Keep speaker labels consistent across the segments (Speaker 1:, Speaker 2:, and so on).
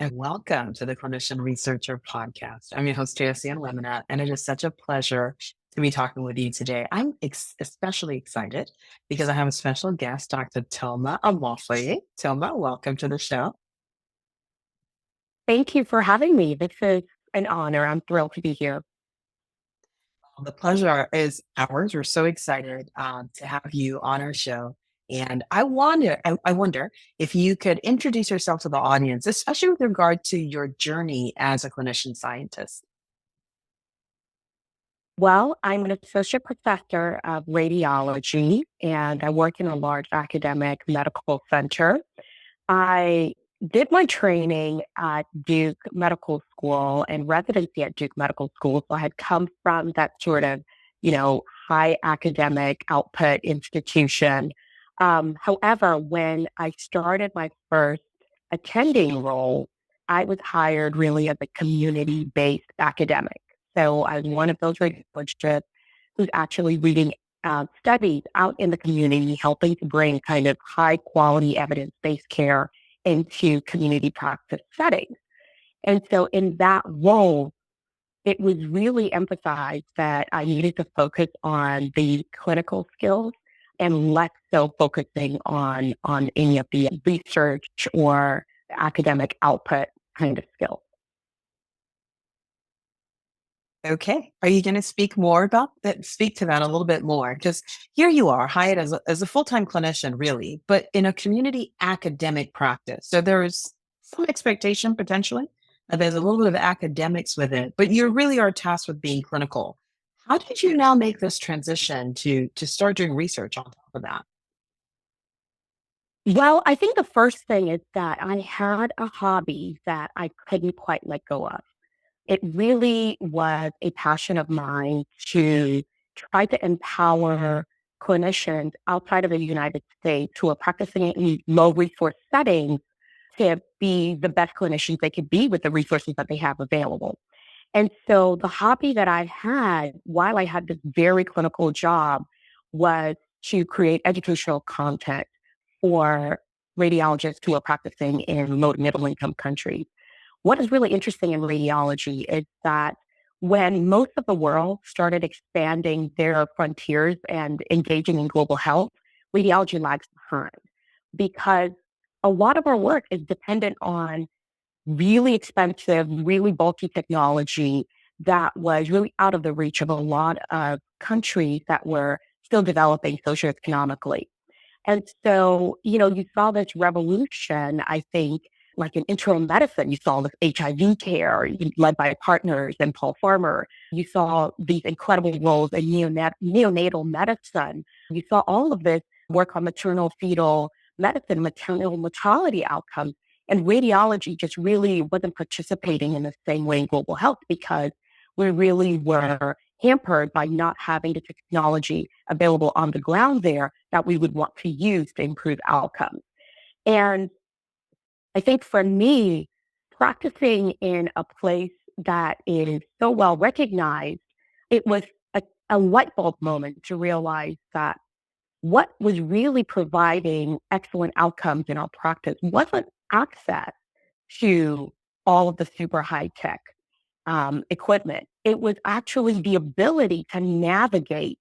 Speaker 1: And welcome to the Clinician Researcher Podcast. I'm your host, JSC Lemonette, and it is such a pleasure to be talking with you today. I'm especially excited because I have a special guest, Dr. Toma Omofoye. Toma, welcome to the show.
Speaker 2: Thank you for having me. This is an honor. I'm thrilled to be here.
Speaker 1: The pleasure is ours. We're so excited to have you on our show. And I wonder if you could introduce yourself to the audience, especially with regard to your journey as a clinician scientist.
Speaker 2: Well, I'm an associate professor of radiology, and I work in a large academic medical center. I did my training at Duke Medical School and residency at Duke Medical School. So I had come from that sort of, high academic output institution. However, when I started my first attending role, I was hired really as a community-based academic. So I was one of those radiologists who's actually reading studies out in the community, helping to bring kind of high quality evidence based care into community practice settings. And so in that role, it was really emphasized that I needed to focus on the clinical skills and less so focusing on any of the research or academic output kind of skills.
Speaker 1: Okay. Are you going to speak more about that? Speak to that a little bit more. Because here you are, hired as a full-time clinician, really, but in a community academic practice. So there is some expectation potentially. There's a little bit of academics with it, but you really are tasked with being clinical. How did you now make this transition to start doing research on top of that?
Speaker 2: Well, I think the first thing is that I had a hobby that I couldn't quite let go of. It really was a passion of mine to try to empower clinicians outside of the United States who are practicing in low resource settings to be the best clinicians they could be with the resources that they have available. And so the hobby that I had while I had this very clinical job was to create educational content for radiologists who are practicing in low to middle income countries. What is really interesting in radiology is that when most of the world started expanding their frontiers and engaging in global health, radiology lags behind because a lot of our work is dependent on really expensive, really bulky technology that was really out of the reach of a lot of countries that were still developing socioeconomically. And so, you saw this revolution, I think, like in internal medicine, you saw this HIV care led by partners and Paul Farmer. You saw these incredible roles in neonatal medicine. You saw all of this work on maternal fetal medicine, maternal mortality outcomes. And radiology just really wasn't participating in the same way in global health because we really were hampered by not having the technology available on the ground there that we would want to use to improve outcomes. And I think for me, practicing in a place that is so well recognized, it was a light bulb moment to realize that what was really providing excellent outcomes in our practice wasn't access to all of the super high tech equipment. It was actually the ability to navigate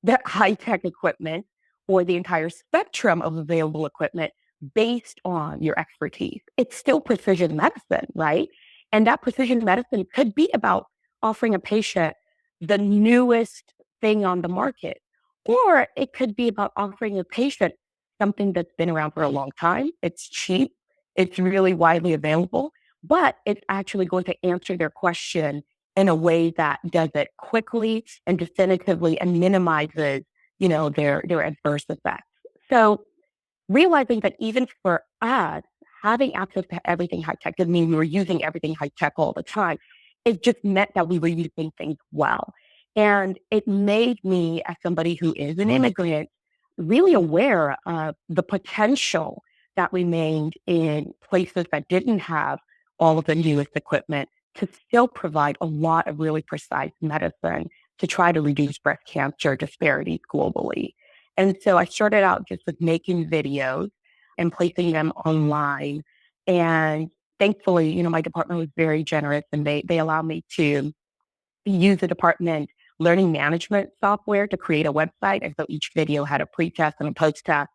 Speaker 2: the high tech equipment or the entire spectrum of available equipment based on your expertise. It's still precision medicine, right? And that precision medicine could be about offering a patient the newest thing on the market, or it could be about offering a patient something that's been around for a long time. It's cheap, it's really widely available, but it's actually going to answer their question in a way that does it quickly and definitively and minimizes, their adverse effects. So realizing that even for us, having access to everything high tech doesn't mean we were using everything high tech all the time. It just meant that we were using things well. And it made me, as somebody who is an immigrant, really aware of the potential that remained in places that didn't have all of the newest equipment to still provide a lot of really precise medicine to try to reduce breast cancer disparities globally. And so I started out just with making videos and placing them online. And thankfully, my department was very generous and they allowed me to use the department learning management software to create a website. And so each video had a pre-test and a post-test.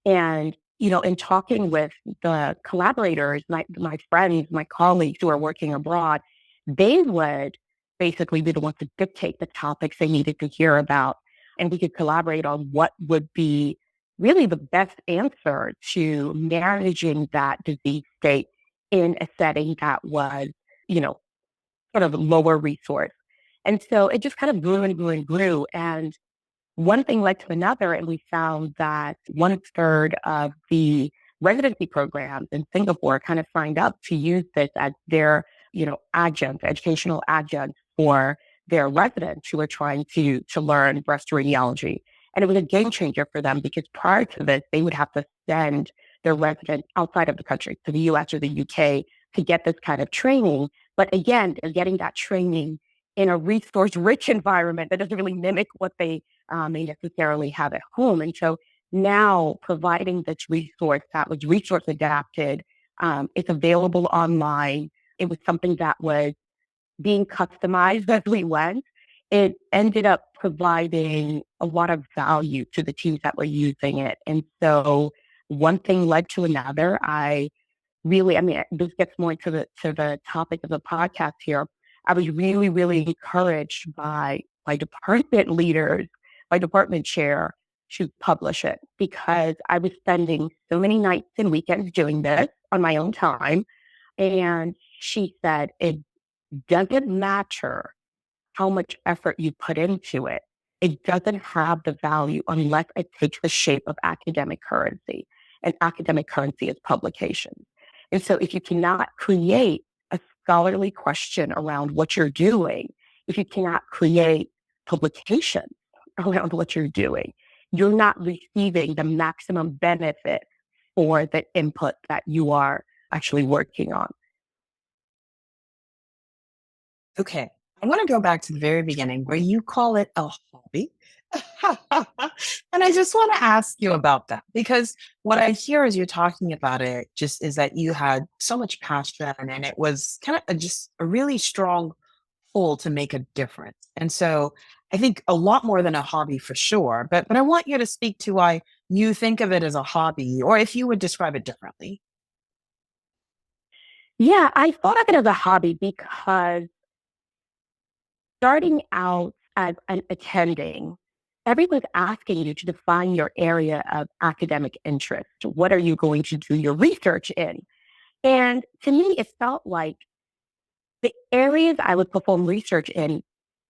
Speaker 2: And, in talking with the collaborators, my friends, my colleagues who are working abroad, they would basically be the ones to dictate the topics they needed to hear about. And we could collaborate on what would be really the best answer to managing that disease state in a setting that was, you know, sort of lower resource. And so it just kind of grew and grew and grew. And one thing led to another, and we found that one third of the residency programs in Singapore kind of signed up to use this as their, adjunct, educational adjunct for their residents who are trying to learn breast radiology. And it was a game changer for them because prior to this, they would have to send their residents outside of the country, to the US or the UK, to get this kind of training. But again, they're getting that training in a resource rich environment that doesn't really mimic what they may necessarily have at home. And so now providing this resource that was resource adapted, it's available online. It was something that was being customized as we went. It ended up providing a lot of value to the teams that were using it. And so one thing led to another. This gets more into the topic of the podcast here. I was really, really encouraged by my department leaders, my department chair, to publish it because I was spending so many nights and weekends doing this on my own time. And she said, it doesn't matter how much effort you put into it. It doesn't have the value unless it takes the shape of academic currency. And academic currency is publications. And so if you cannot create a scholarly question around what you're doing, if you cannot create publications around what you're doing, you're not receiving the maximum benefit for the input that you are actually working on.
Speaker 1: Okay. I want to go back to the very beginning where you call it a hobby. And I just want to ask you about that because what I hear as you're talking about it just is that you had so much passion and it was kind of just a really strong pull to make a difference. And so I think a lot more than a hobby for sure, but I want you to speak to why you think of it as a hobby or if you would describe it differently.
Speaker 2: Yeah, I thought of it as a hobby because starting out as an attending, everyone's asking you to define your area of academic interest. What are you going to do your research in? And to me, it felt like the areas I would perform research in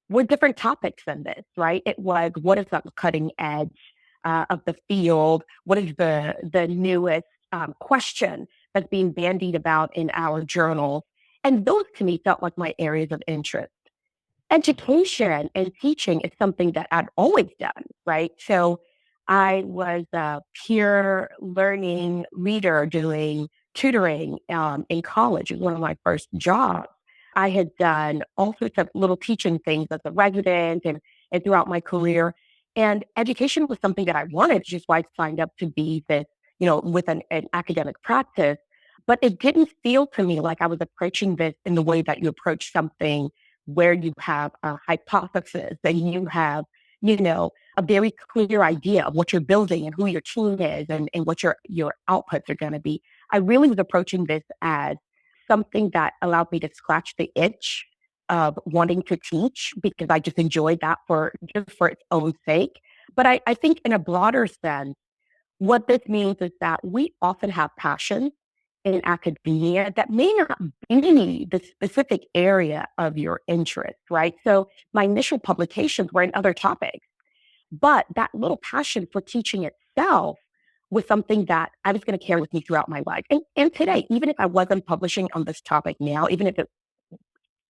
Speaker 2: were different topics than this, right? It was what is the cutting edge of the field? What is the newest question that's being bandied about in our journals? And those to me felt like my areas of interest. Education and teaching is something that I'd always done, right? So I was a peer learning leader doing tutoring in college. It was one of my first jobs. I had done all sorts of little teaching things as a resident and throughout my career. And education was something that I wanted, which is why I signed up to be this, with an academic practice. But it didn't feel to me like I was approaching this in the way that you approach something where you have a hypothesis and you have, a very clear idea of what you're building and who your team is and what your outputs are going to be. I really was approaching this as something that allowed me to scratch the itch of wanting to teach because I just enjoyed that for its own sake. But I think in a broader sense, what this means is that we often have passion in academia that may not be the specific area of your interest, right? So my initial publications were in other topics, but that little passion for teaching itself was something that I was going to carry with me throughout my life. And today, even if I wasn't publishing on this topic now, even if it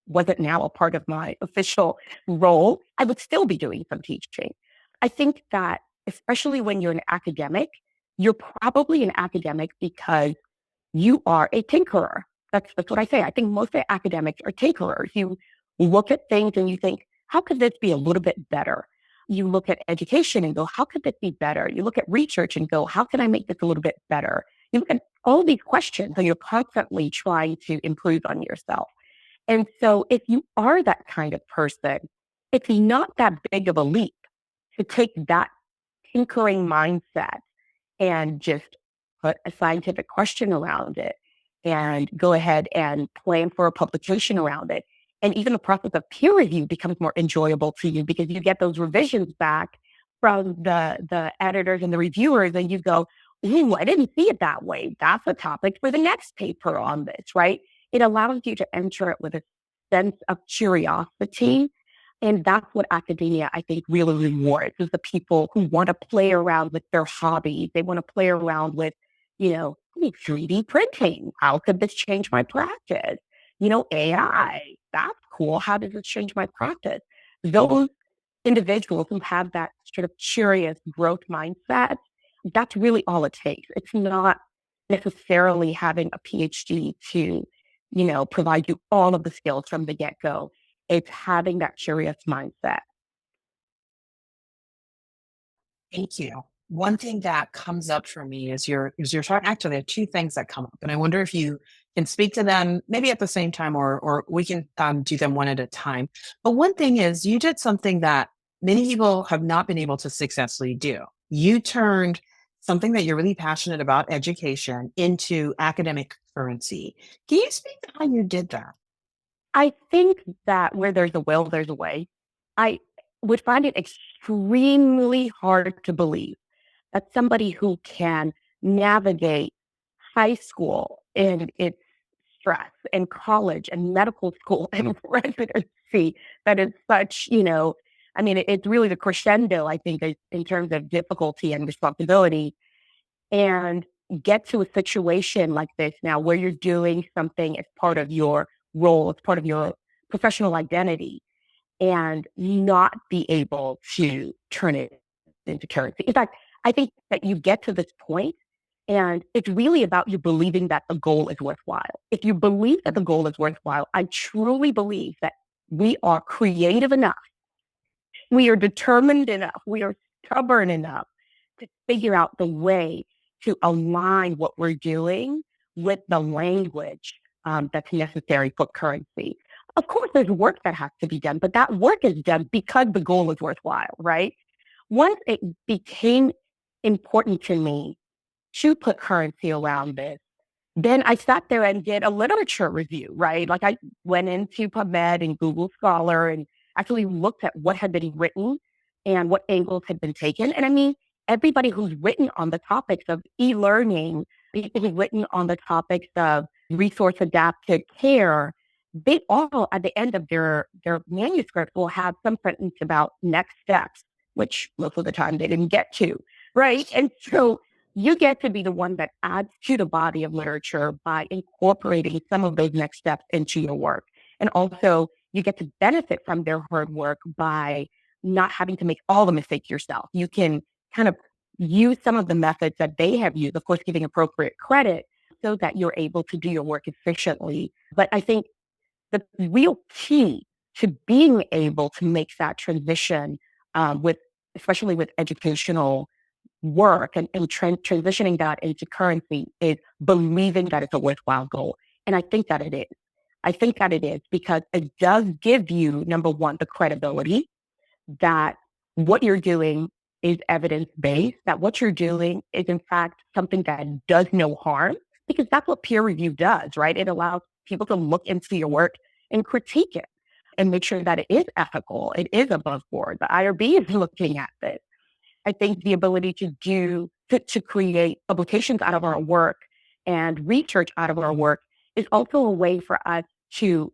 Speaker 2: wasn't now a part of my official role, I would still be doing some teaching. I think that, especially when you're an academic, you're probably an academic because you are a tinkerer. That's what I say. I think most of the academics are tinkerers. You look at things and you think, how could this be a little bit better? You look at education and go, how could this be better? You look at research and go, how can I make this a little bit better? You look at all these questions and you're constantly trying to improve on yourself. And so if you are that kind of person, it's not that big of a leap to take that tinkering mindset and just put a scientific question around it and go ahead and plan for a publication around it. And even the process of peer review becomes more enjoyable to you because you get those revisions back from the editors and the reviewers, and you go, ooh, I didn't see it that way. That's a topic for the next paper on this, right? It allows you to enter it with a sense of curiosity. And that's what academia, I think, really rewards is the people who want to play around with their hobbies. They want to play around with, 3D printing. How could this change my practice? AI. That's cool. How does this change my practice? Those individuals who have that sort of curious growth mindset, that's really all it takes. It's not necessarily having a PhD to, provide you all of the skills from the get go. It's having that curious mindset.
Speaker 1: Thank you. One thing that comes up for me is you're talking. Actually, there are two things that come up, and I wonder if you can speak to them maybe at the same time, or we can do them one at a time. But one thing is, you did something that many people have not been able to successfully do. You turned something that you're really passionate about, education, into academic currency. Can you speak to how you did that?
Speaker 2: I think that where there's a will, there's a way. I would find it extremely hard to believe that somebody who can navigate high school and its stress and college and medical school and residency that is such, I mean, it's really the crescendo, I think, in terms of difficulty and responsibility, and get to a situation like this now where you're doing something as part of your role, as part of your professional identity, and not be able to turn it into currency. In fact, I think that you get to this point and it's really about you believing that the goal is worthwhile. If you believe that the goal is worthwhile, I truly believe that we are creative enough, we are determined enough, we are stubborn enough to figure out the way to align what we're doing with the language that's necessary for currency. Of course, there's work that has to be done, but that work is done because the goal is worthwhile, right? Once it became important to me to put currency around this, then I sat there and did a literature review, right? Like I went into PubMed and Google Scholar and actually looked at what had been written and what angles had been taken. And I mean, everybody who's written on the topics of e-learning, people who've written on the topics of resource adapted care, they all at the end of their manuscript will have some sentence about next steps, which most of the time they didn't get to, right? And so you get to be the one that adds to the body of literature by incorporating some of those next steps into your work. And also, you get to benefit from their hard work by not having to make all the mistakes yourself. You can kind of use some of the methods that they have used, of course, giving appropriate credit so that you're able to do your work efficiently. But I think the real key to being able to make that transition with, especially with educational work and transitioning that into currency is believing that it's a worthwhile goal. And I think that it is. I think that it is because it does give you, number one, the credibility that what you're doing is evidence based, that what you're doing is, in fact, something that does no harm, because that's what peer review does, right? It allows people to look into your work and critique it and make sure that it is ethical, it is above board. The IRB is looking at this. I think the ability to create publications out of our work and research out of our work is also a way for us to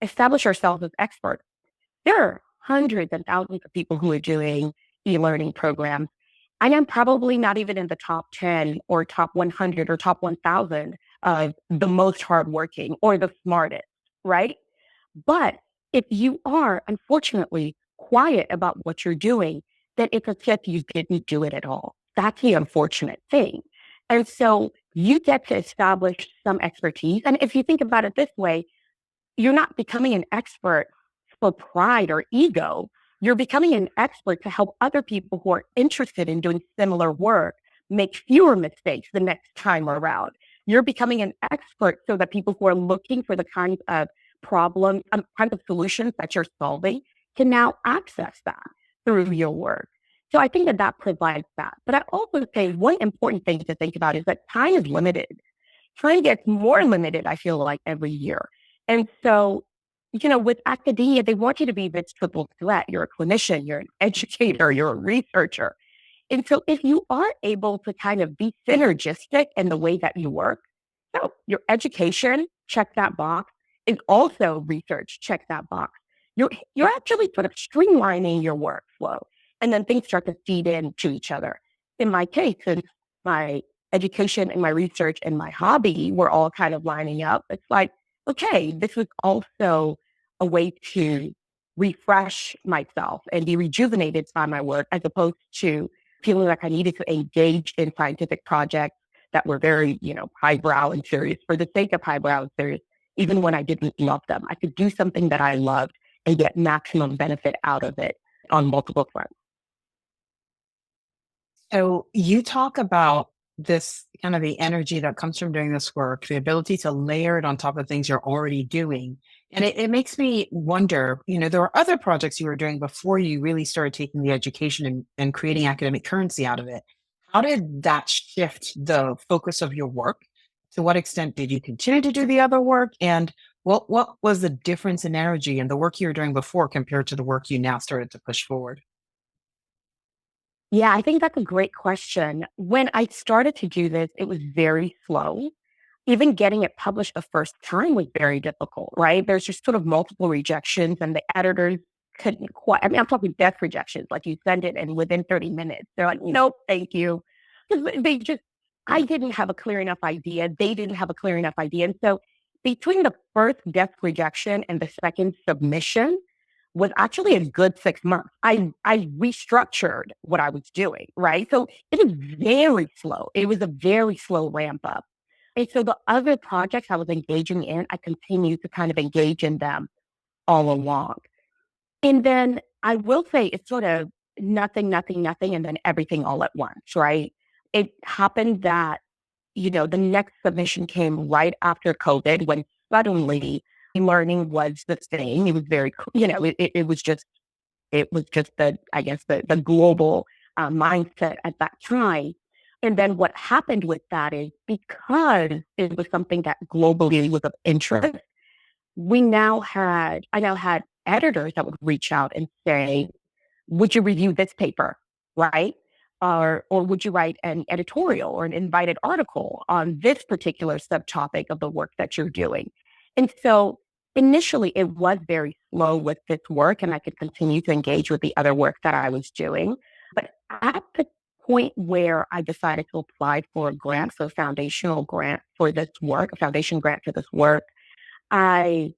Speaker 2: establish ourselves as experts. There are hundreds and thousands of people who are doing e-learning programs. I am probably not even in the top 10 or top 100 or top 1,000 of the most hardworking or the smartest, right? But if you are, unfortunately, quiet about what you're doing, then it's as if you didn't do it at all. That's the unfortunate thing. And so you get to establish some expertise. And if you think about it this way, you're not becoming an expert for pride or ego. You're becoming an expert to help other people who are interested in doing similar work make fewer mistakes the next time around. You're becoming an expert so that people who are looking for the kinds of problems, kinds of solutions that you're solving can now access that through your work. So I think that that provides that. But I also say one important thing to think about is that time is limited. Time gets more limited, I feel like, every year. And so, with academia, they want you to be this triple threat. You're a clinician, you're an educator, you're a researcher. And so if you are able to kind of be synergistic in the way that you work, so your education, check that box, and also research, check that box. You're actually sort of streamlining your workflow. And then things start to feed into each other. In my case, since my education and my research and my hobby were all kind of lining up, it's like, okay, this was also a way to refresh myself and be rejuvenated by my work as opposed to feeling like I needed to engage in scientific projects that were very, highbrow and serious for the sake of highbrow and serious, even when I didn't love them. I could do something that I loved and get maximum benefit out of it on multiple fronts.
Speaker 1: So you talk about this kind of the energy that comes from doing this work, the ability to layer it on top of things you're already doing. And it makes me wonder, there were other projects you were doing before you really started taking the education and creating academic currency out of it. How did that shift the focus of your work? To what extent did you continue to do the other work? And what was the difference in energy in the work you were doing before compared to the work you now started to push forward?
Speaker 2: Yeah, I think that's a great question. When I started to do this, it was very slow. Even getting it published the first time was very difficult, right? There's just sort of multiple rejections, and the editors couldn't quite. I mean, I'm talking death rejections. Like you send it, and within 30 minutes, they're like, nope, thank you. Because they just, I didn't have a clear enough idea. They didn't have a clear enough idea. And so between the first death rejection and the second submission, was actually a good 6 months. I restructured what I was doing, right? So it was very slow. It was a very slow ramp up. And so the other projects I was engaging in, I continued to kind of engage in them all along. And then I will say it's sort of nothing, nothing, nothing, and then everything all at once, right? It happened that, the next submission came right after COVID when suddenly learning was the thing. It was very, it was just the, I guess, the global mindset at that time. And then what happened with that is because it was something that globally was of interest, I now had editors that would reach out and say, would you review this paper, right? Or would you write an editorial or an invited article on this particular subtopic of the work that you're doing? And so initially it was very slow with this work and I could continue to engage with the other work that I was doing. But at the point where I decided to apply for a grant, so a foundational grant for this work, a foundation grant for this work, I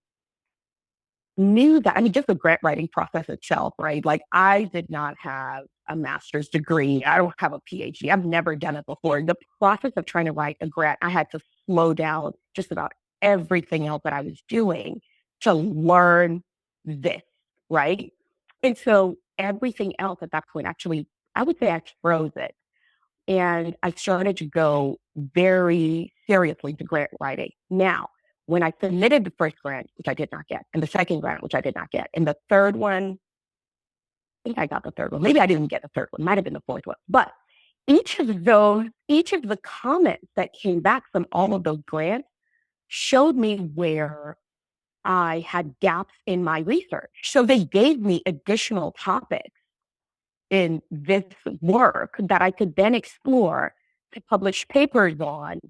Speaker 2: knew that, I mean, just the grant writing process itself, right? Like, I did not have a master's degree. I don't have a PhD. I've never done it before. The process of trying to write a grant, I had to slow down just about everything else that I was doing to learn this, right? And so everything else at that point, actually, I would say I froze it. And I started to go very seriously to grant writing. Now, when I submitted the first grant, which I did not get, and the second grant, which I did not get, and the third one, I think I got the third one. Maybe I didn't get the third one, might have been the fourth one. But each of the comments that came back from all of those grants showed me where I had gaps in my research. So they gave me additional topics in this work that I could then explore to publish papers on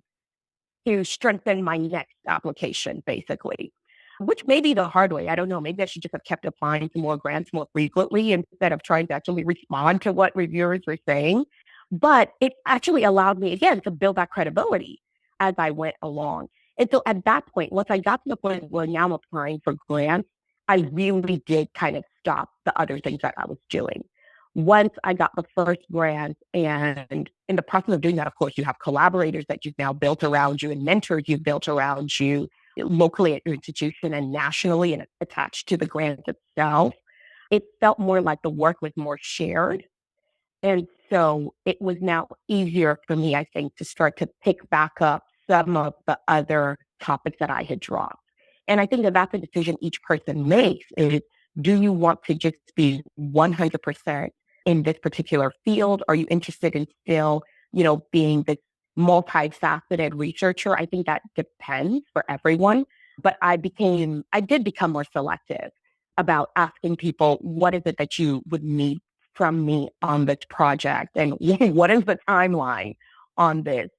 Speaker 2: to strengthen my next application, basically, which may be the hard way. I don't know. Maybe I should just have kept applying to more grants more frequently instead of trying to actually respond to what reviewers were saying. But it actually allowed me, again, to build that credibility as I went along. And so at that point, once I got to the point where now I'm applying for grants, I really did kind of stop the other things that I was doing. Once I got the first grant, and in the process of doing that, of course, you have collaborators that you've now built around you and mentors you've built around you locally at your institution and nationally and attached to the grant itself. It felt more like the work was more shared. And so it was now easier for me, I think, to start to pick back up some of the other topics that I had dropped. And I think that that's a decision each person makes is, do you want to just be 100% in this particular field? Are you interested in still, being this multifaceted researcher? I think that depends for everyone. But I did become more selective about asking people, what is it that you would need from me on this project? And what is the timeline on this,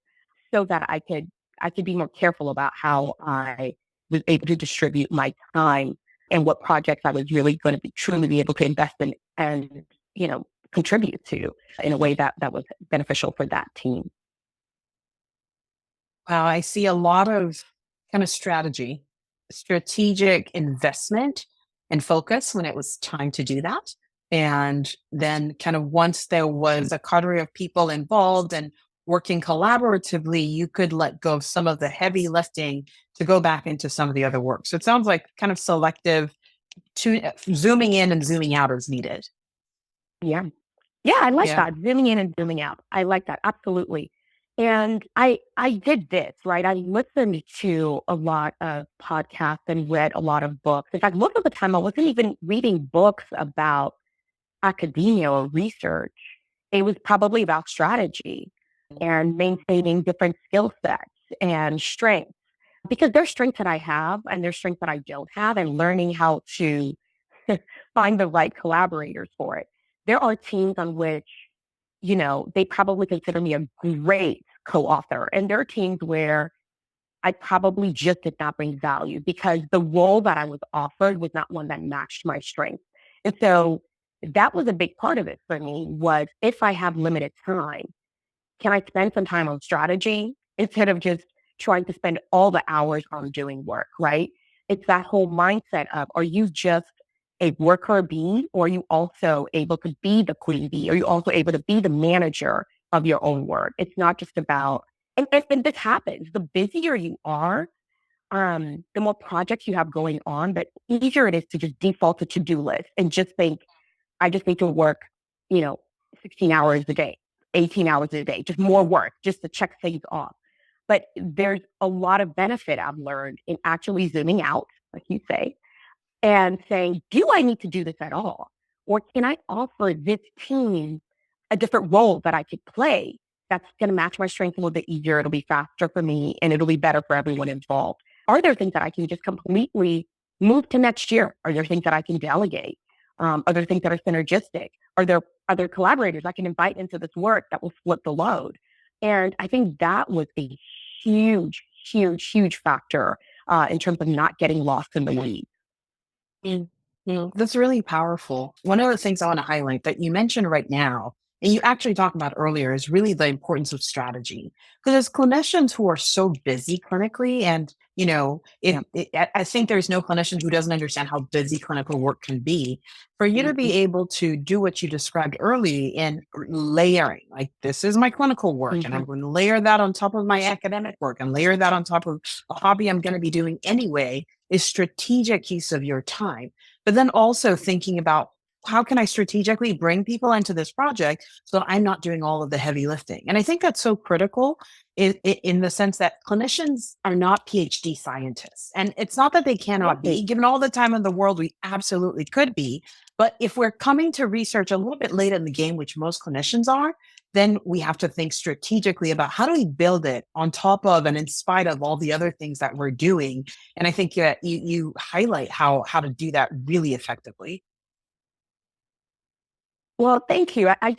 Speaker 2: so that I could be more careful about how I was able to distribute my time and what projects I was really going to be truly be able to invest in and, contribute to in a way that was beneficial for that team.
Speaker 1: Wow, I see a lot of kind of strategy, strategic investment and focus when it was time to do that. And then, kind of once there was a cadre of people involved and working collaboratively, you could let go of some of the heavy lifting to go back into some of the other work. So it sounds like kind of selective, zooming in and zooming out as needed.
Speaker 2: Yeah. Yeah, I like
Speaker 1: Yeah.
Speaker 2: that. Zooming in and zooming out. I like that. Absolutely. And I did this, right? I listened to a lot of podcasts and read a lot of books. In fact, most of the time I wasn't even reading books about academia or research. It was probably about strategy and maintaining different skill sets and strengths, because there's strengths that I have and there's strengths that I don't have, and learning how to find the right collaborators for it. There are teams on which, they probably consider me a great co-author. And there are teams where I probably just did not bring value because the role that I was offered was not one that matched my strengths. And so that was a big part of it for me, was if I have limited time, can I spend some time on strategy instead of just trying to spend all the hours on doing work, right? It's that whole mindset of, are you just a worker bee, or are you also able to be the queen bee? Are you also able to be the manager of your own work? It's not just about, and this happens, the busier you are, the more projects you have going on, the easier it is to just default to to-do list and just think, I just need to work, you know, 16 hours a day, 18 hours a day, just more work, just to check things off. But there's a lot of benefit I've learned in actually zooming out, like you say, and saying, do I need to do this at all? Or can I offer this team a different role that I could play that's going to match my strengths a little bit easier? It'll be faster for me and it'll be better for everyone involved. Are there things that I can just completely move to next year? Are there things that I can delegate? Are there things that are synergistic? Are there collaborators I can invite into this work that will split the load? And I think that was a huge, huge, huge factor in terms of not getting lost in the weeds.
Speaker 1: Mm, that's really powerful. One of the things I want to highlight that you mentioned right now, and you actually talked about earlier, is really the importance of strategy. Because as clinicians who are so busy clinically, and
Speaker 2: Yeah.
Speaker 1: I think there's no clinician who doesn't understand how busy clinical work can be. For you to be
Speaker 2: Mhm.
Speaker 1: able to do what you described early in layering, like this is my clinical work, and I'm
Speaker 2: Mhm.
Speaker 1: going to layer that on top of my academic work, and layer that on top of a hobby I'm going to be doing anyway, is strategic use of your time. But then also thinking about, how can I strategically bring people into this project so that I'm not doing all of the heavy lifting? And I think that's so critical in the sense that clinicians are not PhD scientists. And it's not that they cannot
Speaker 2: Right.
Speaker 1: be, given all the time in the world, we absolutely could be. But if we're coming to research a little bit late in the game, which most clinicians are, then we have to think strategically about, how do we build it on top of and in spite of all the other things that we're doing. And I think you highlight how to do that really effectively.
Speaker 2: Well, thank you. I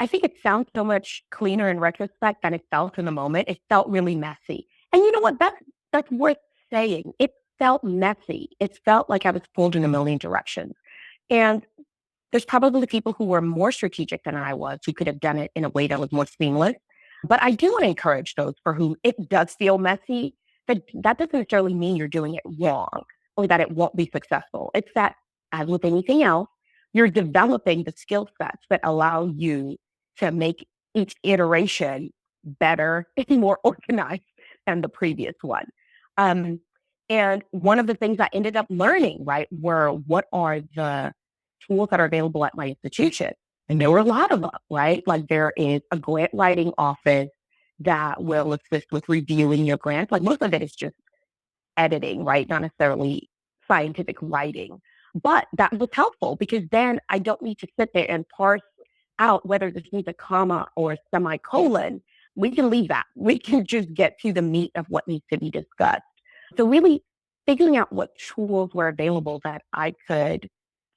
Speaker 2: think it sounds so much cleaner in retrospect than it felt in the moment. It felt really messy. And you know what? That's worth saying. It felt messy. It felt like I was pulled in a million directions. And there's probably people who were more strategic than I was who could have done it in a way that was more seamless. But I do want to encourage those for whom it does feel messy, that doesn't necessarily mean you're doing it wrong or that it won't be successful. It's that, as with anything else, you're developing the skill sets that allow you to make each iteration better and more organized than the previous one. Um, and one of the things I ended up learning, right, were what are the tools that are available at my institution. And there were a lot of them, right? Like there is a grant writing office that will assist with reviewing your grants. Like most of it is just editing, right? Not necessarily scientific writing. But that was helpful because then I don't need to sit there and parse out whether this needs a comma or a semicolon. We can leave that. We can just get to the meat of what needs to be discussed. So, really figuring out what tools were available that I could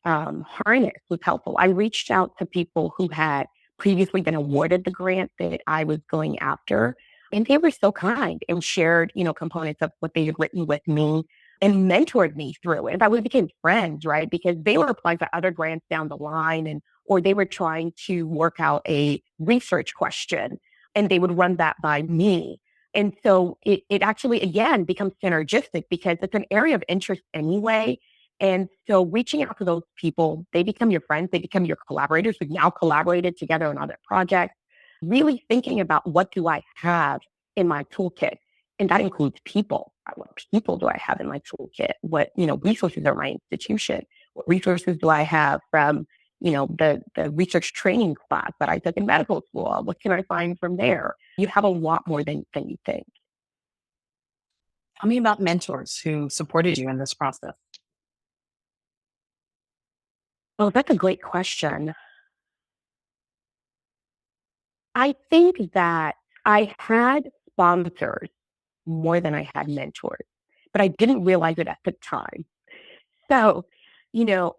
Speaker 2: harness was helpful. I reached out to people who had previously been awarded the grant that I was going after, and they were so kind and shared, components of what they had written with me and mentored me through it. In fact, we became friends, right? Because they were applying for other grants down the line, and or they were trying to work out a research question, and they would run that by me. And so it actually, again, becomes synergistic because it's an area of interest anyway. And so reaching out to those people, they become your friends, they become your collaborators. We've now collaborated together on other projects, really thinking about what do I have in my toolkit. And that includes people. What people do I have in my toolkit? What, resources are my institution? What resources do I have from, the research training class that I took in medical school? What can I find from there? You have a lot more than you think.
Speaker 1: Tell me about mentors who supported you in this process.
Speaker 2: Well, that's a great question. I think that I had sponsors more than I had mentors, but I didn't realize it at the time. So,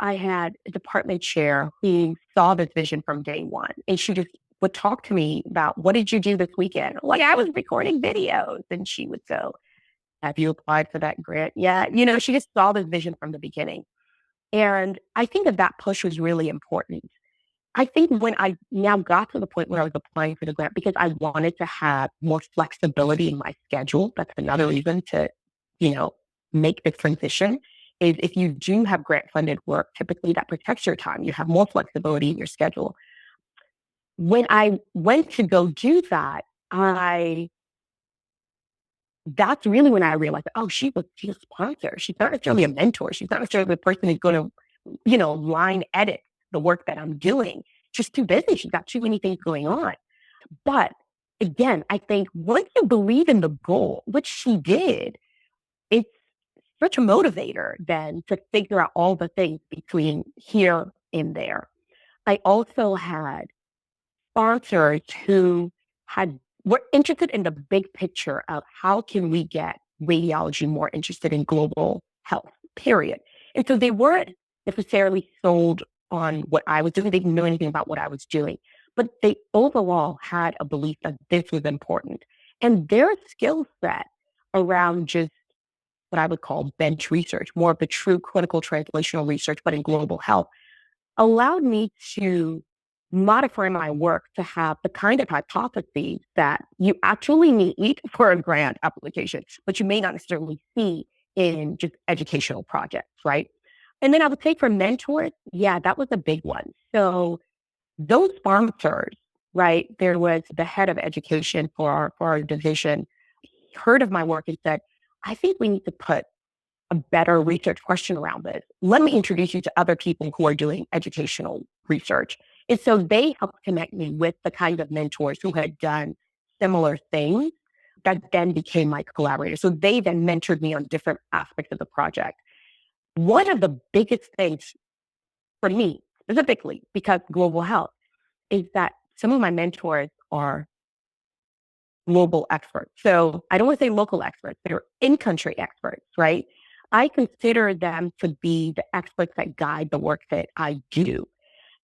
Speaker 2: I had a department chair who saw this vision from day one, and she just would talk to me about what did you do this weekend? Like I was recording videos, and she would go, "Have you applied for that grant yet?" She just saw this vision from the beginning, and I think that push was really important. I think when I now got to the point where I was applying for the grant because I wanted to have more flexibility in my schedule. That's another reason to, you know, make the transition is if you do have grant funded work, typically that protects your time. You have more flexibility in your schedule. When I went to go do that, I that's really when I realized, oh, she's a sponsor. She's not necessarily a mentor. She's not necessarily the person who's going to, line edit the work that I'm doing. She's too busy. She's got too many things going on. But again, I think once you believe in the goal, which she did, it's such a motivator then to figure out all the things between here and there. I also had sponsors who had were interested in the big picture of how can we get radiology more interested in global health, period. And so they weren't necessarily sold on what I was doing. They didn't know anything about what I was doing, but they overall had a belief that this was important. And their skill set around just what I would call bench research, more of the true clinical translational research, but in global health, allowed me to modify my work to have the kind of hypotheses that you actually need for a grant application, but you may not necessarily see in just educational projects, right? And then I would say for mentors, yeah, that was a big one. So those sponsors, right? There was the head of education for our division, heard of my work and said, I think we need to put a better research question around this. Let me introduce you to other people who are doing educational research. And so they helped connect me with the kind of mentors who had done similar things that then became my collaborators. So they then mentored me on different aspects of the project. One of the biggest things for me specifically, because global health, is that some of my mentors are global experts. So I don't want to say local experts, they're in country experts, right? I consider them to be the experts that guide the work that I do.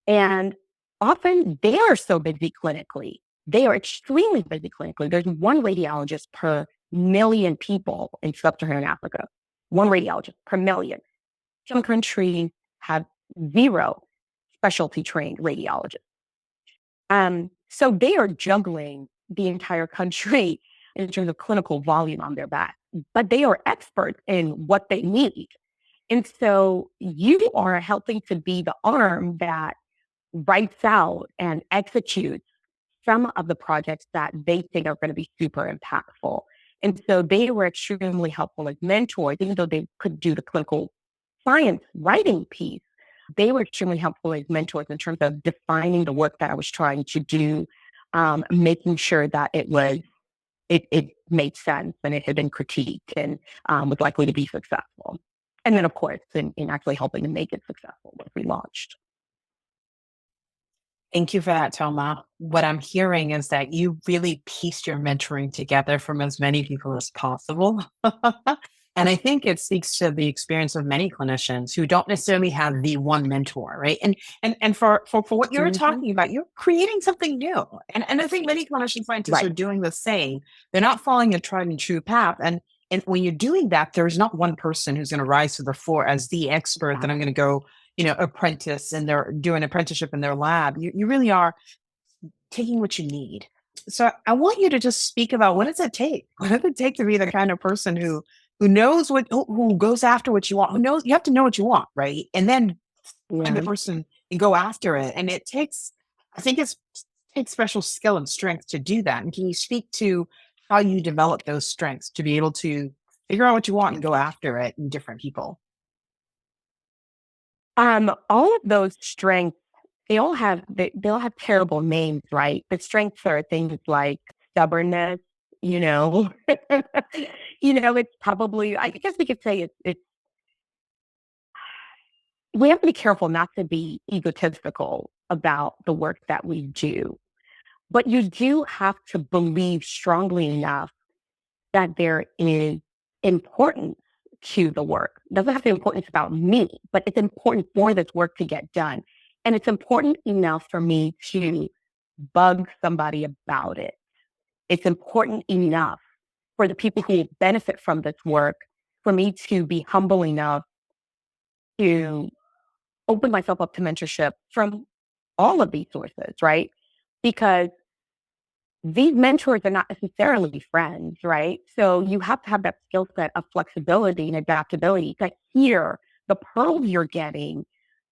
Speaker 2: And often they are so busy clinically. They are extremely busy clinically. There's one radiologist per million people in sub-Saharan Africa, one radiologist per million. Some countries have zero specialty trained radiologists. So they are juggling the entire country in terms of clinical volume on their back, but they are experts in what they need. And so you are helping to be the arm that writes out and executes some of the projects that they think are going to be super impactful. And so they were extremely helpful as mentors, even though they could do the clinical science writing piece. they were extremely helpful as mentors in terms of defining the work that I was trying to do, making sure that it made sense and it had been critiqued and was likely to be successful. And then, of course, in actually helping to make it successful once we launched.
Speaker 1: Thank you for that, Toma. What I'm hearing is that you really pieced your mentoring together from as many people as possible. And I think it speaks to the experience of many clinicians who don't necessarily have the one mentor, right? And for what you're
Speaker 2: Mm-hmm.
Speaker 1: talking about, you're creating something new. And I think many clinician scientists are
Speaker 2: Right.
Speaker 1: doing the same. They're not following a tried and true path. And when you're doing that, there's not one person who's going to rise to the fore as the expert that I'm going to go, apprentice and they're doing apprenticeship in their lab. You really are taking what you need. So I want you to just speak about what does it take? What does it take to be the kind of person who knows who goes after what you want, who knows you have to know what you want, right? And then find the
Speaker 2: Yeah.
Speaker 1: person and go after it. And I think it takes special skill and strength to do that. And can you speak to how you develop those strengths to be able to figure out what you want and go after it in different people?
Speaker 2: All of those strengths, they all have terrible names, right? The strengths are things like stubbornness, you know. It's probably, I guess we could say it's we have to be careful not to be egotistical about the work that we do. But you do have to believe strongly enough that there is importance to the work. It doesn't have to be importance about me, but it's important for this work to get done. And it's important enough for me to bug somebody about it. It's important enough for the people who benefit from this work for me to be humble enough to open myself up to mentorship from all of these sources, right? Because these mentors are not necessarily friends, right? So you have to have that skill set of flexibility and adaptability to hear the pearls you're getting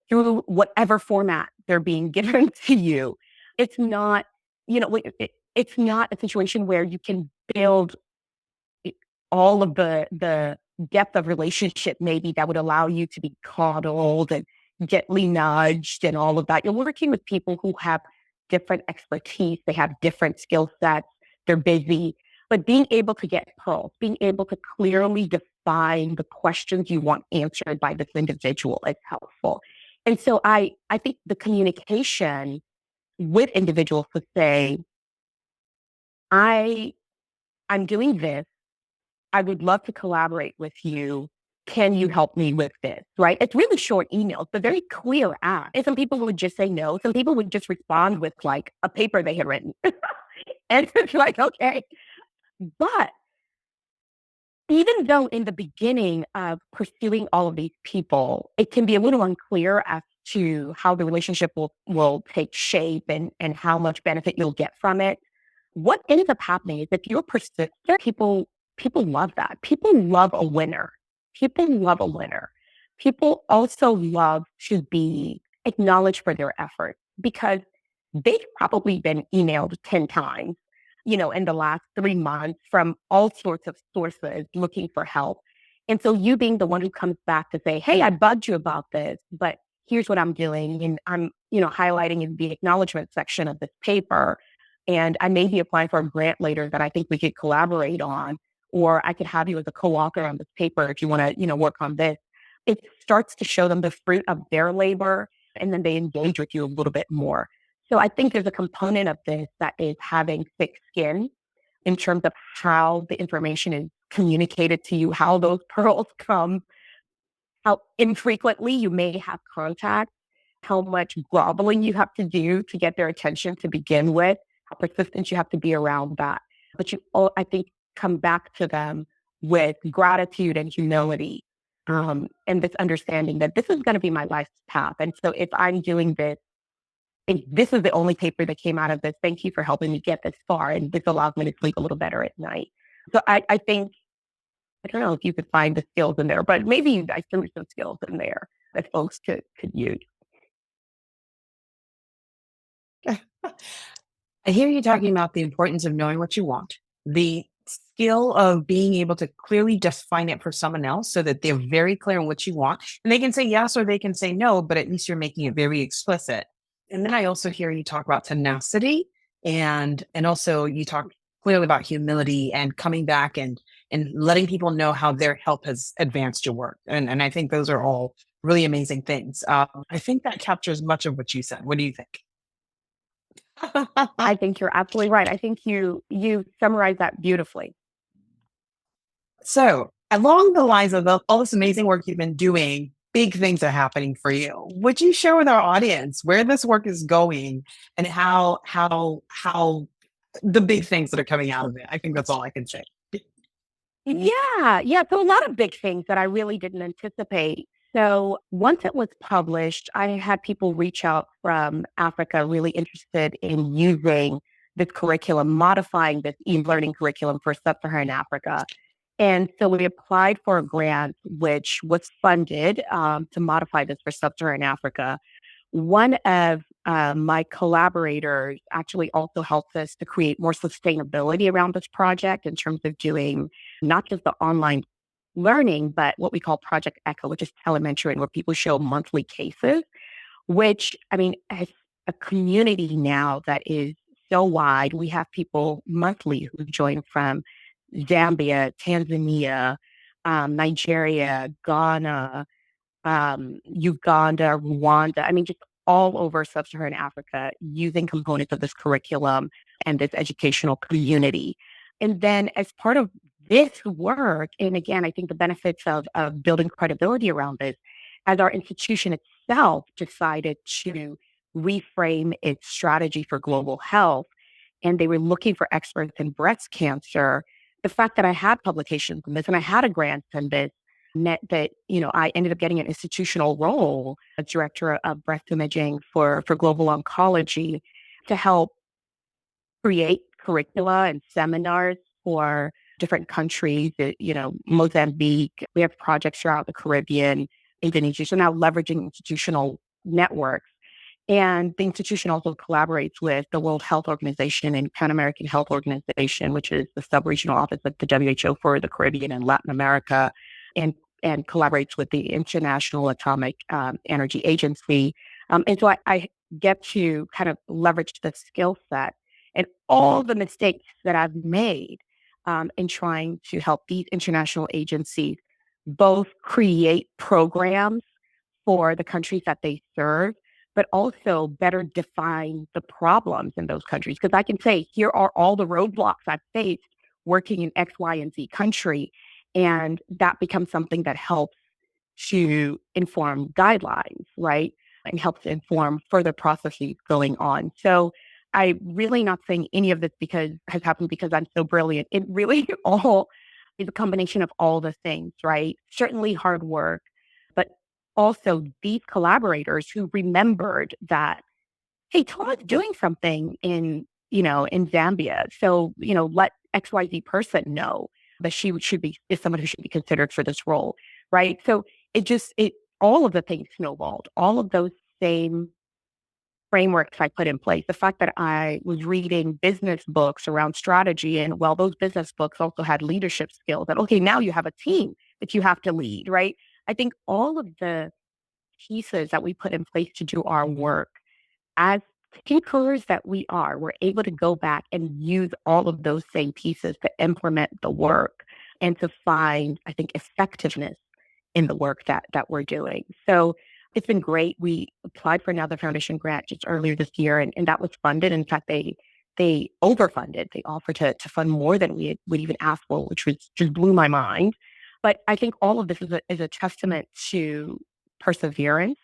Speaker 2: through whatever format they're being given to you. It's not, it's not a situation where you can build all of the depth of relationship maybe that would allow you to be coddled and gently nudged and all of that. You're working with people who have different expertise, they have different skill sets, they're busy, but being able to get pearls, being able to clearly define the questions you want answered by this individual is helpful. And so I think the communication with individuals to say, I I'm doing this. I would love to collaborate with you. Can you help me with this? Right? It's really short emails, but very clear ask. And some people would just say no. Some people would just respond with like a paper they had written. And it's like, okay. But even though in the beginning of pursuing all of these people, it can be a little unclear as to how the relationship will take shape and how much benefit you'll get from it. What ends up happening is if you're persistent, people love that. People love a winner. People love a winner. People also love to be acknowledged for their effort because they've probably been emailed 10 times, in the last 3 months from all sorts of sources looking for help. And so you being the one who comes back to say, hey, I bugged you about this, but here's what I'm doing. And I'm, highlighting in the acknowledgement section of this paper. And I may be applying for a grant later that I think we could collaborate on, or I could have you as a co-author on this paper if you want to, work on this. It starts to show them the fruit of their labor, and then they engage with you a little bit more. So I think there's a component of this that is having thick skin in terms of how the information is communicated to you, how those pearls come, how infrequently you may have contact, how much groveling you have to do to get their attention to begin with, how persistent you have to be around that. But you all, I think, come back to them with gratitude and humility, and this understanding that this is going to be my life's path. And so if I'm doing this, if this is the only paper that came out of this, thank you for helping me get this far. And this allows me to sleep a little better at night. So I think, I don't know if you could find the skills in there, but maybe I threw some skills in there that folks could use.
Speaker 1: I hear you talking about the importance of knowing what you want, the skill of being able to clearly define it for someone else so that they're very clear on what you want. And they can say yes or they can say no, but at least you're making it very explicit. And then I also hear you talk about tenacity and also you talk clearly about humility and coming back and letting people know how their help has advanced your work. And I think those are all really amazing things. I think that captures much of what you said. What do you think?
Speaker 2: I think you're absolutely right. I think you summarized that beautifully.
Speaker 1: So, along the lines of all this amazing work you've been doing, big things are happening for you. Would you share with our audience where this work is going and how the big things that are coming out of it? I think that's all I can say.
Speaker 2: Yeah, yeah. So a lot of big things that I really didn't anticipate. So once it was published, I had people reach out from Africa really interested in using this curriculum, modifying this e-learning curriculum for sub-Saharan Africa. And so we applied for a grant, which was funded to modify this for sub-Saharan Africa. One of my collaborators actually also helped us to create more sustainability around this project in terms of doing not just the online learning, but what we call Project Echo, which is telementoring, where people show monthly cases, which, I mean, as a community now that is so wide, we have people monthly who join from Zambia, Tanzania, Nigeria, Ghana, Uganda, Rwanda. I mean, just all over sub-Saharan Africa using components of this curriculum and this educational community. And then as part of this work, and again, I think the benefits of building credibility around this, as our institution itself decided to reframe its strategy for global health, and they were looking for experts in breast cancer, the fact that I had publications in this and I had a grant in this meant that, I ended up getting an institutional role as director of breast imaging for global oncology to help create curricula and seminars for different countries, Mozambique. We have projects throughout the Caribbean, Indonesia. So now leveraging institutional networks. And the institution also collaborates with the World Health Organization and Pan American Health Organization, which is the sub-regional office of the WHO for the Caribbean and Latin America, and and collaborates with the International Atomic Energy Agency. And so I get to kind of leverage the skill set and all the mistakes that I've made in trying to help these international agencies both create programs for the countries that they serve, but also better define the problems in those countries. Because I can say, here are all the roadblocks I've faced working in X, Y, and Z country. And that becomes something that helps to inform guidelines, right? And helps to inform further processes going on. So I'm really not saying any of this because has happened because I'm so brilliant. It really all is a combination of all the things, right? Certainly hard work, but also these collaborators who remembered that, hey, Toma's doing something in Zambia. So, let XYZ person know that she should be is someone who should be considered for this role. Right. So it all of the things snowballed, all of those same frameworks I put in place. The fact that I was reading business books around strategy, and well, those business books also had leadership skills that, okay, now you have a team that you have to lead, right? I think all of the pieces that we put in place to do our work as thinkers that we are, we're able to go back and use all of those same pieces to implement the work and to find, I think, effectiveness in the work that we're doing. So it's been great. We applied for another foundation grant just earlier this year, and that was funded. In fact, they overfunded. They offered to fund more than would even ask for, which was just blew my mind. But I think all of this is a testament to perseverance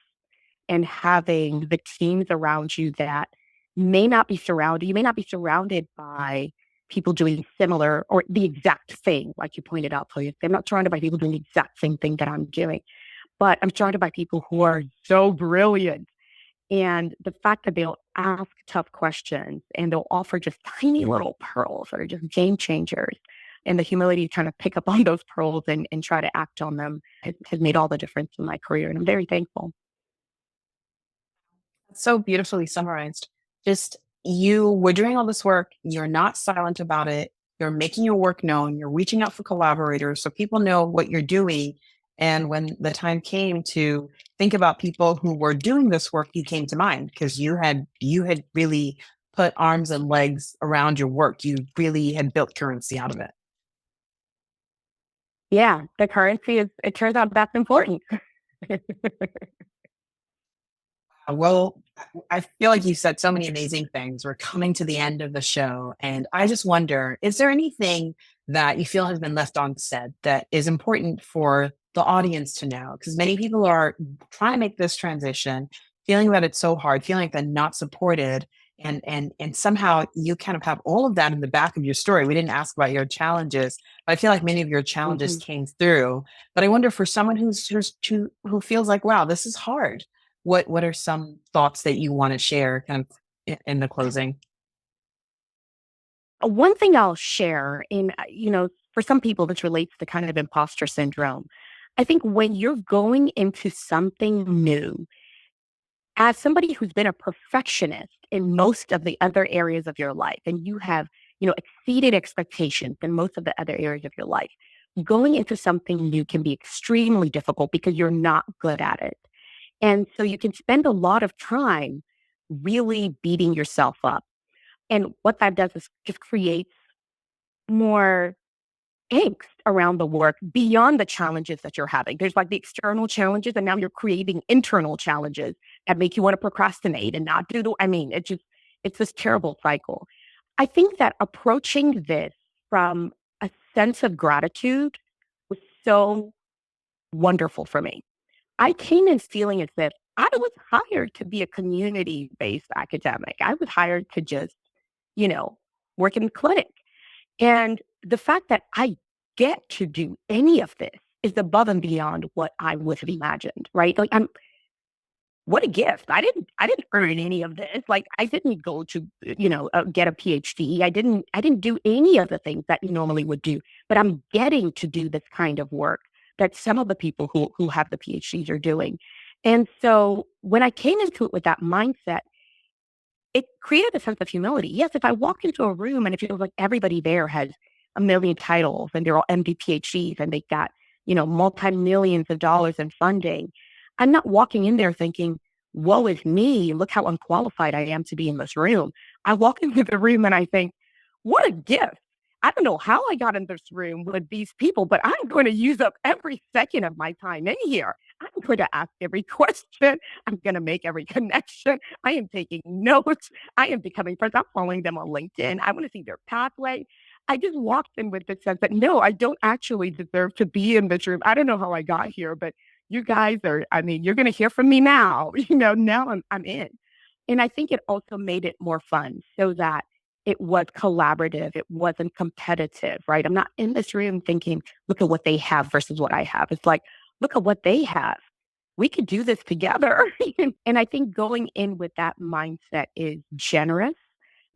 Speaker 2: and having the teams around you that you may not be surrounded by people doing similar or the exact thing, like you pointed out, Toya. I'm not surrounded by people doing the exact same thing that I'm doing, but I'm surrounded by people who are so brilliant. And the fact that they'll ask tough questions and they'll offer just tiny little pearls that are just game changers. And the humility to kind of pick up on those pearls and try to act on them has made all the difference in my career. And I'm very thankful.
Speaker 1: So beautifully summarized. Just you were doing all this work, you're not silent about it. you're making your work known, you're reaching out for collaborators so people know what you're doing. And when the time came to think about people who were doing this work, you came to mind because you had really put arms and legs around your work. You really had built currency out of it.
Speaker 2: Yeah, the currency is, it turns out that's important.
Speaker 1: Well, I feel like you said so many amazing things. We're coming to the end of the show, and I just wonder, is there anything that you feel has been left unsaid that is important for the audience to know? Because many people are trying to make this transition, feeling that it's so hard, feeling like they're not supported, and somehow you kind of have all of that in the back of your story. We didn't ask about your challenges, but I feel like many of your challenges
Speaker 2: Mhm.
Speaker 1: came through. But I wonder for someone who feels like, wow, this is hard, what are some thoughts that you wanna share kind of in the closing?
Speaker 2: One thing I'll share in, for some people, this relates to kind of imposter syndrome. I think when you're going into something new, as somebody who's been a perfectionist in most of the other areas of your life, and you have, exceeded expectations in most of the other areas of your life, going into something new can be extremely difficult because you're not good at it. And so you can spend a lot of time really beating yourself up. And what that does is just create more angst around the work beyond the challenges that you're having. There's like the external challenges, and now you're creating internal challenges that make you want to procrastinate and not do the, I mean, it's this terrible cycle. I think that approaching this from a sense of gratitude was so wonderful for me. I came in feeling as if I was hired to be a community based academic. I was hired to just, you know, work in the clinic. And the fact that I get to do any of this is above and beyond what I would have imagined, right? Like I'm what a gift. I didn't earn any of this. Like I didn't go to, get a PhD. I didn't do any of the things that you normally would do, but I'm getting to do this kind of work that some of the people who have the PhDs are doing. And so when I came into it with that mindset, it created a sense of humility. Yes, if I walk into a room and it feels like everybody there has a million titles and they're all MD PhDs and they've got, multi-millions of dollars in funding, I'm not walking in there thinking, woe is me, look how unqualified I am to be in this room. I walk into the room and I think, what a gift. I don't know how I got in this room with these people, but I'm going to use up every second of my time in here. I'm going to ask every question. I'm going to make every connection. I am taking notes. I am becoming friends. I'm following them on LinkedIn. I want to see their pathway. I just walked in with the sense that no, I don't actually deserve to be in this room. I don't know how I got here, but you guys are, I mean, you're going to hear from me now. Now I'm in. And I think it also made it more fun so that it was collaborative. It wasn't competitive, right? I'm not in this room thinking, look at what they have versus what I have. It's like, look at what they have. We could do this together. And I think going in with that mindset is generous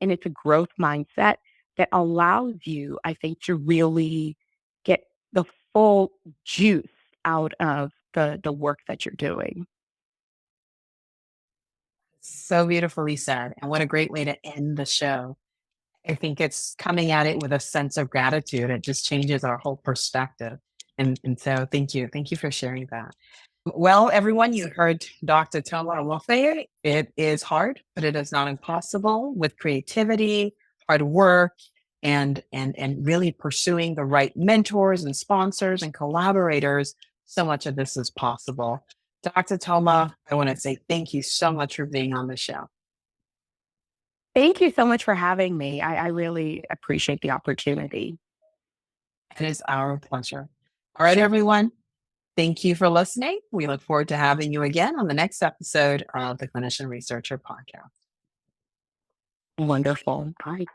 Speaker 2: and it's a growth mindset that allows you, I think, to really get the full juice out of the work that you're doing.
Speaker 1: So beautifully said, and what a great way to end the show. I think it's coming at it with a sense of gratitude. It just changes our whole perspective, and so thank you. Thank you for sharing that. Well, everyone, you heard Dr. Toma Omofoye. It is hard, but it is not impossible with creativity, hard work, and really pursuing the right mentors and sponsors and collaborators. So much of this is possible. Dr. Toma, I want to say thank you so much for being on the show.
Speaker 2: Thank you so much for having me. I really appreciate the opportunity.
Speaker 1: It is our pleasure. All right, everyone. Thank you for listening. We look forward to having you again on the next episode of the Clinician Researcher Podcast.
Speaker 2: Wonderful. Bye.